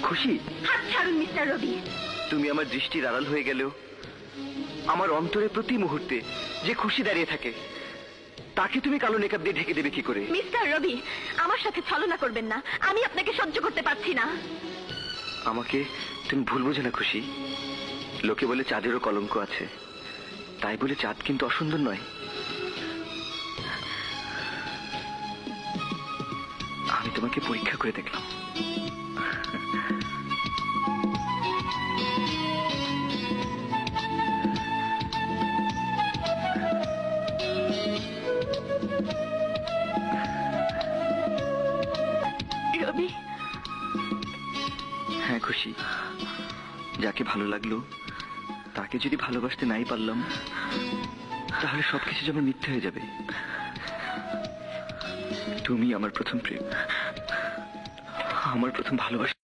খুশি? হাত ছাড়ুন মিস্টার রবি। তুমি আমার দৃষ্টির আড়াল হয়ে গেলেও আমার অন্তরে প্রতি মুহূর্তে যে খুশি দাঁড়িয়ে থাকে, তাকে তুমি কালো নেকাব দিয়ে ঢেকে দেবে কি করে? মিস্টার রবি, আমার সাথে ছলনা করবেন না, আমি আপনাকে সহ্য করতে পারছি না। আমাকে তুমি ভুল বোঝো না খুশি। লোকে বলে চাঁদেরও কলঙ্ক আছে, তাই বলে চাঁদ কিন্তু অসুন্দর নয়। আমি তোমাকে পরীক্ষা করে দেখলাম। রবি। হ্যাঁ খুশি, যাকে ভালো লাগলো তাকে যদি ভালোবাসতে নাই পারলাম, তাহলে সবকিছু যেমন মিথ্যে হয়ে যাবে। তুমি আমার প্রথম প্রেম, আমার প্রথম ভালোবাসা।